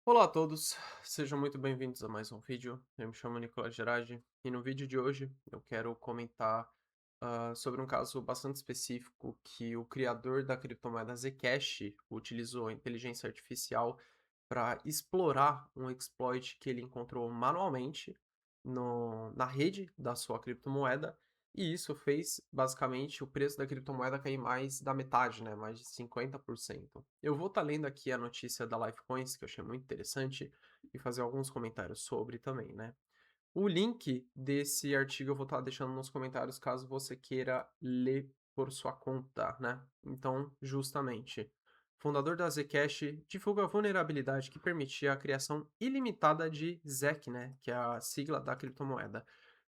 Olá a todos, sejam muito bem-vindos a mais um vídeo. Eu me chamo Nicolas Gerardi e no vídeo de hoje eu quero comentar sobre um caso bastante específico que o criador da criptomoeda Zcash utilizou a inteligência artificial para explorar um exploit que ele encontrou manualmente na rede da sua criptomoeda, e isso fez basicamente o preço da criptomoeda cair mais da metade, né? Mais de 50%. Eu vou estar lendo aqui a notícia da Lifecoins, que eu achei muito interessante, e fazer alguns comentários sobre também, né? O link desse artigo eu vou estar deixando nos comentários caso você queira ler por sua conta, né? Então, justamente, fundador da Zcash divulga a vulnerabilidade que permitia a criação ilimitada de ZEC, né? Que é a sigla da criptomoeda.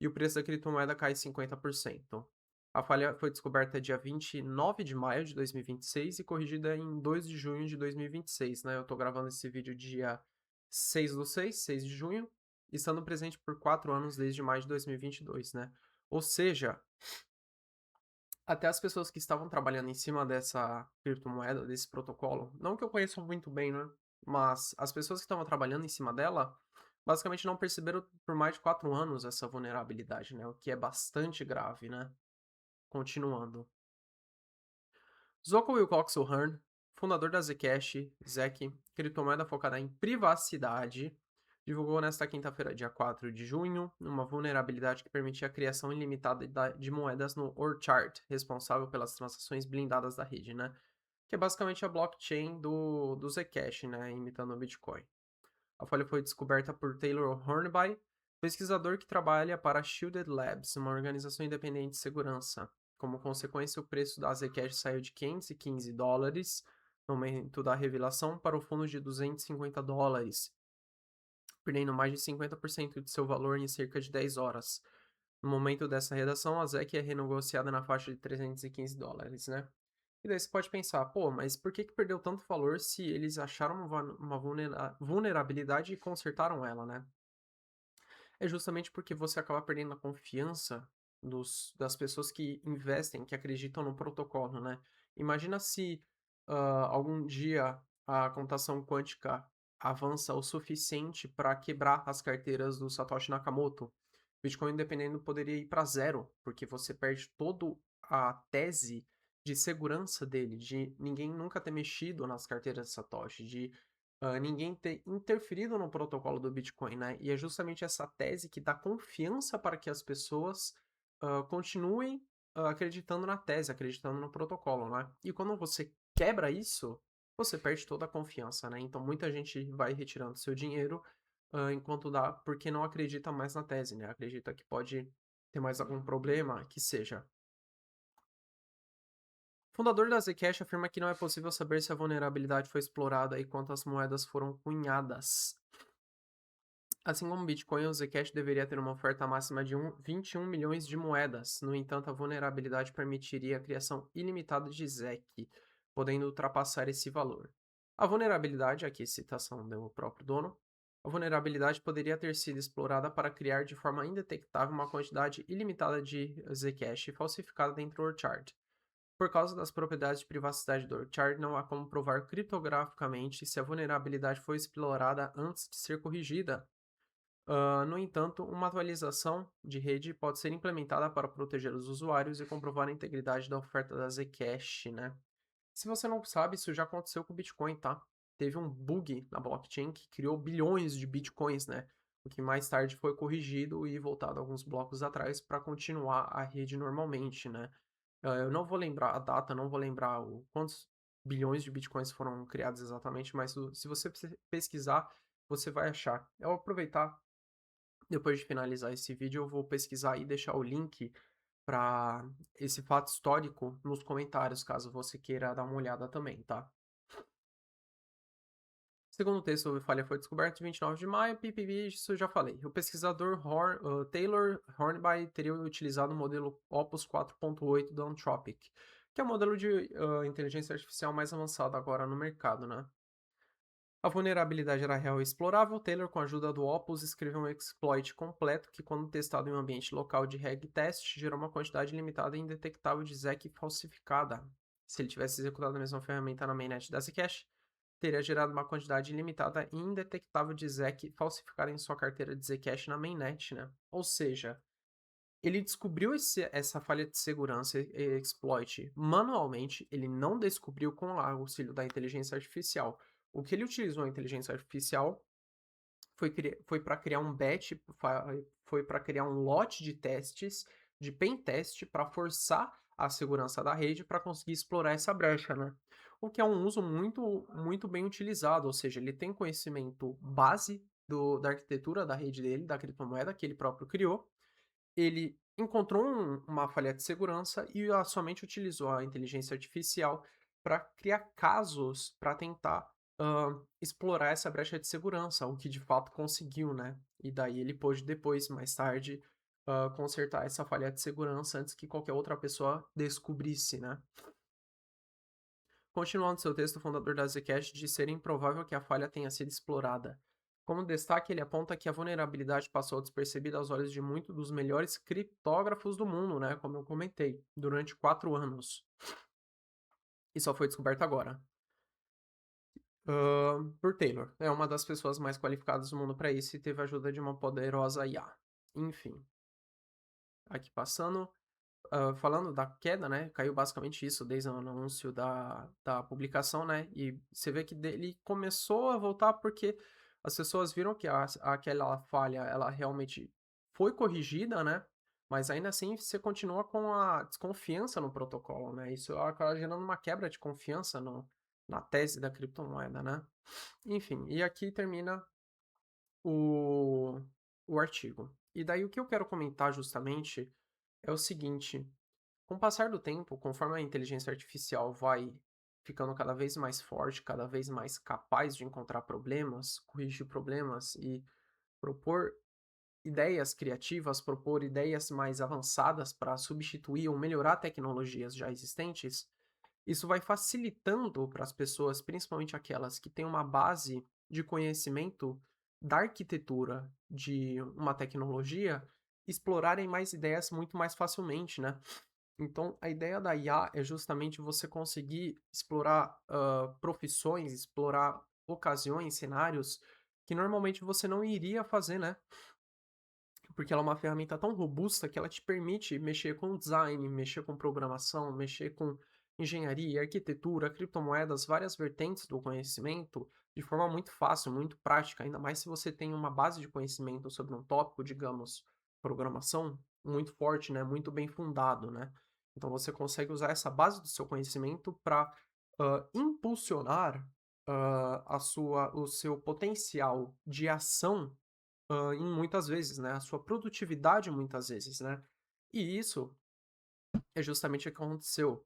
E o preço da criptomoeda cai 50%. A falha foi descoberta dia 29 de maio de 2026 e corrigida em 2 de junho de 2026, né? Eu tô gravando esse vídeo dia 6 de junho, estando presente por 4 anos desde maio de 2022, né? Ou seja, até as pessoas que estavam trabalhando em cima dessa criptomoeda, desse protocolo, não que eu conheça muito bem, né? Mas as pessoas que estavam trabalhando em cima dela, basicamente não perceberam por mais de 4 anos essa vulnerabilidade, né? O que é bastante grave, né? Continuando. Zoko Wilcox O'Hearn, fundador da Zcash, ZEC, criptomoeda focada em privacidade, divulgou nesta quinta-feira, dia 4 de junho, uma vulnerabilidade que permitia a criação ilimitada de moedas no Orchard, responsável pelas transações blindadas da rede, né? Que é basicamente a blockchain do Zcash, né? Imitando o Bitcoin. A falha foi descoberta por Taylor Hornby, pesquisador que trabalha para a Shielded Labs, uma organização independente de segurança. Como consequência, o preço da Zcash saiu de $515 no momento da revelação para o fundo de $250, perdendo mais de 50% de seu valor em cerca de 10 horas. No momento dessa redação, a ZEC é renegociada na faixa de $315, né? E daí você pode pensar, pô, mas por que perdeu tanto valor se eles acharam uma vulnerabilidade e consertaram ela, né? É justamente porque você acaba perdendo a confiança das pessoas que investem, que acreditam no protocolo, né? Imagina se algum dia a computação quântica avança o suficiente para quebrar as carteiras do Satoshi Nakamoto. Bitcoin, dependendo, poderia ir para zero, porque você perde toda a tese de segurança dele, de ninguém nunca ter mexido nas carteiras de Satoshi, de ninguém ter interferido no protocolo do Bitcoin, né? E é justamente essa tese que dá confiança para que as pessoas continuem acreditando na tese, acreditando no protocolo, né? E quando você quebra isso, você perde toda a confiança, né? Então muita gente vai retirando seu dinheiro enquanto dá, porque não acredita mais na tese, né? Acredita que pode ter mais algum problema, que seja. O fundador da Zcash afirma que não é possível saber se a vulnerabilidade foi explorada e quantas moedas foram cunhadas. Assim como o Bitcoin, o Zcash deveria ter uma oferta máxima de 21 milhões de moedas. No entanto, a vulnerabilidade permitiria a criação ilimitada de ZEC, podendo ultrapassar esse valor. A vulnerabilidade, aqui citação do próprio dono, a vulnerabilidade poderia ter sido explorada para criar de forma indetectável uma quantidade ilimitada de Zcash falsificada dentro do Orchard. Por causa das propriedades de privacidade do Orchard, não há como provar criptograficamente se a vulnerabilidade foi explorada antes de ser corrigida. No entanto, uma atualização de rede pode ser implementada para proteger os usuários e comprovar a integridade da oferta da Zcash, né? Se você não sabe, isso já aconteceu com o Bitcoin, tá? Teve um bug na blockchain que criou bilhões de Bitcoins, né? O que mais tarde foi corrigido e voltado alguns blocos atrás para continuar a rede normalmente, né? Eu não vou lembrar a data, não vou lembrar quantos bilhões de Bitcoins foram criados exatamente, mas se você pesquisar, você vai achar. Eu vou aproveitar depois de finalizar esse vídeo, eu vou pesquisar e deixar o link para esse fato histórico nos comentários, caso você queira dar uma olhada também, tá? Segundo o texto, a falha foi descoberta em 29 de maio, PPV, isso eu já falei. O pesquisador Taylor Hornby teria utilizado o modelo Opus 4.8 da Anthropic, que é o modelo de inteligência artificial mais avançado agora no mercado, né? A vulnerabilidade era real e explorável. Taylor, com a ajuda do Opus, escreveu um exploit completo que, quando testado em um ambiente local de reg test, gerou uma quantidade limitada e indetectável de ZEC falsificada. Se ele tivesse executado a mesma ferramenta na mainnet da Zcash, teria gerado uma quantidade ilimitada e indetectável de ZEC falsificada em sua carteira de Zcash na mainnet, né? Ou seja, ele descobriu essa falha de segurança e exploit manualmente, ele não descobriu com o auxílio da inteligência artificial. O que ele utilizou a inteligência artificial foi para criar um batch, foi para criar um lote de testes, de pen teste, para forçar a segurança da rede para conseguir explorar essa brecha, né? O que é um uso muito bem utilizado, ou seja, ele tem conhecimento base da arquitetura da rede dele, da criptomoeda que ele próprio criou, ele encontrou uma falha de segurança e somente utilizou a inteligência artificial para criar casos para tentar explorar essa brecha de segurança, o que de fato conseguiu, né? E daí ele pôde depois, mais tarde, consertar essa falha de segurança antes que qualquer outra pessoa descobrisse, né? Continuando seu texto, o fundador da Zcash diz ser improvável que a falha tenha sido explorada. Como destaque, ele aponta que a vulnerabilidade passou despercebida aos olhos de muitos dos melhores criptógrafos do mundo, né? Como eu comentei, durante 4 anos. E só foi descoberto agora. Por Taylor. É uma das pessoas mais qualificadas do mundo para isso e teve a ajuda de uma poderosa IA. Enfim, aqui passando. Falando da queda, né, caiu basicamente isso desde o anúncio da publicação, né, e você vê que ele começou a voltar porque as pessoas viram que aquela falha, ela realmente foi corrigida, né, mas ainda assim você continua com a desconfiança no protocolo, né, isso acaba gerando uma quebra de confiança na tese da criptomoeda, né. Enfim, e aqui termina o, o artigo. E daí o que eu quero comentar justamente é o seguinte: com o passar do tempo, conforme a inteligência artificial vai ficando cada vez mais forte, cada vez mais capaz de encontrar problemas, corrigir problemas e propor ideias criativas, propor ideias mais avançadas para substituir ou melhorar tecnologias já existentes, isso vai facilitando para as pessoas, principalmente aquelas que têm uma base de conhecimento da arquitetura de uma tecnologia, explorarem mais ideias muito mais facilmente, né? Então, a ideia da IA é justamente você conseguir explorar profissões, explorar ocasiões, cenários que normalmente você não iria fazer, né? Porque ela é uma ferramenta tão robusta que ela te permite mexer com design, mexer com programação, mexer com engenharia, arquitetura, criptomoedas, várias vertentes do conhecimento de forma muito fácil, muito prática, ainda mais se você tem uma base de conhecimento sobre um tópico, digamos, programação, muito forte, né, muito bem fundado, né? Então você consegue usar essa base do seu conhecimento para impulsionar o seu potencial de ação em muitas vezes, né, a sua produtividade muitas vezes, né. E isso é justamente o que aconteceu.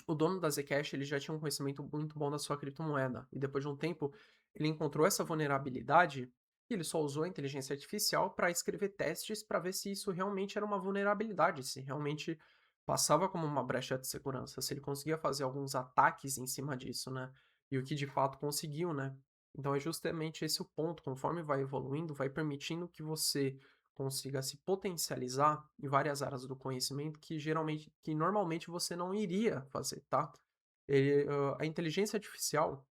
O dono da Zcash, ele já tinha um conhecimento muito bom da sua criptomoeda, e depois de um tempo, ele encontrou essa vulnerabilidade e ele só usou a inteligência artificial para escrever testes para ver se isso realmente era uma vulnerabilidade, se realmente passava como uma brecha de segurança, se ele conseguia fazer alguns ataques em cima disso, né? E o que de fato conseguiu, né? Então é justamente esse o ponto, conforme vai evoluindo, vai permitindo que você consiga se potencializar em várias áreas do conhecimento que normalmente você não iria fazer, tá? A inteligência artificial,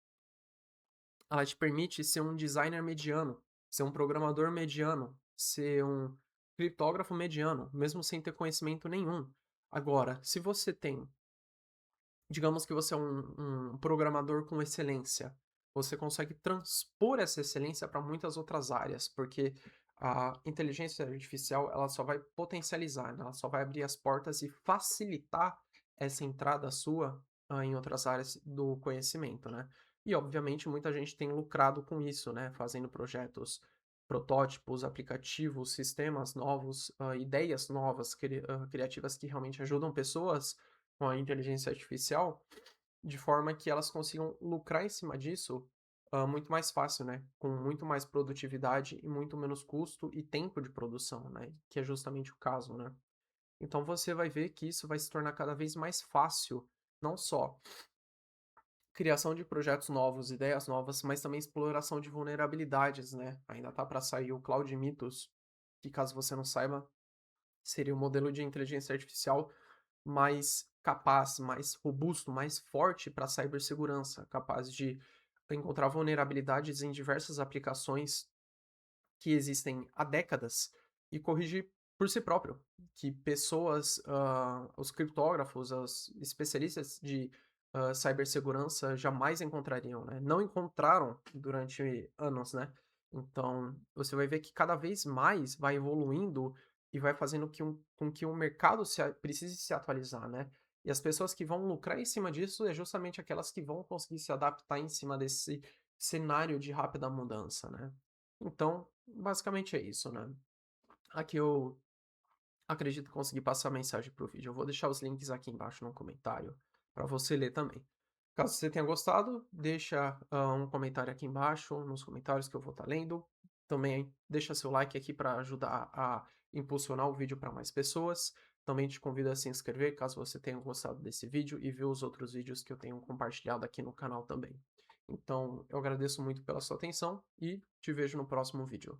ela te permite ser um designer mediano, ser um programador mediano, ser um criptógrafo mediano, mesmo sem ter conhecimento nenhum. Agora, se você tem, digamos que você é um programador com excelência, você consegue transpor essa excelência para muitas outras áreas, porque a inteligência artificial ela só vai potencializar, né? Ela só vai abrir as portas e facilitar essa entrada sua em outras áreas do conhecimento, né? E obviamente muita gente tem lucrado com isso, né? Fazendo projetos, protótipos, aplicativos, sistemas novos, ideias novas, criativas que realmente ajudam pessoas com a inteligência artificial, de forma que elas consigam lucrar em cima disso muito mais fácil, né? Com muito mais produtividade e muito menos custo e tempo de produção, né? Que é justamente o caso, né? Então você vai ver que isso vai se tornar cada vez mais fácil, não só criação de projetos novos, ideias novas, mas também exploração de vulnerabilidades, né? Ainda tá para sair o Cloud Mythos, que caso você não saiba, seria um modelo de inteligência artificial mais capaz, mais robusto, mais forte para a cibersegurança, capaz de encontrar vulnerabilidades em diversas aplicações que existem há décadas e corrigir por si próprio, que pessoas, os criptógrafos, os especialistas de, cibersegurança jamais encontrariam, né, não encontraram durante anos, né. Então, você vai ver que cada vez mais vai evoluindo e vai fazendo com que o mercado precise se atualizar, né. E as pessoas que vão lucrar em cima disso é justamente aquelas que vão conseguir se adaptar em cima desse cenário de rápida mudança, né. Então, basicamente é isso, né. Aqui eu acredito conseguir passar a mensagem para o vídeo. Eu vou deixar os links aqui embaixo no comentário para você ler também. Caso você tenha gostado, deixa, um comentário aqui embaixo, nos comentários que eu vou estar lendo. Também deixa seu like aqui para ajudar a impulsionar o vídeo para mais pessoas. Também te convido a se inscrever, caso você tenha gostado desse vídeo e ver os outros vídeos que eu tenho compartilhado aqui no canal também. Então, eu agradeço muito pela sua atenção e te vejo no próximo vídeo.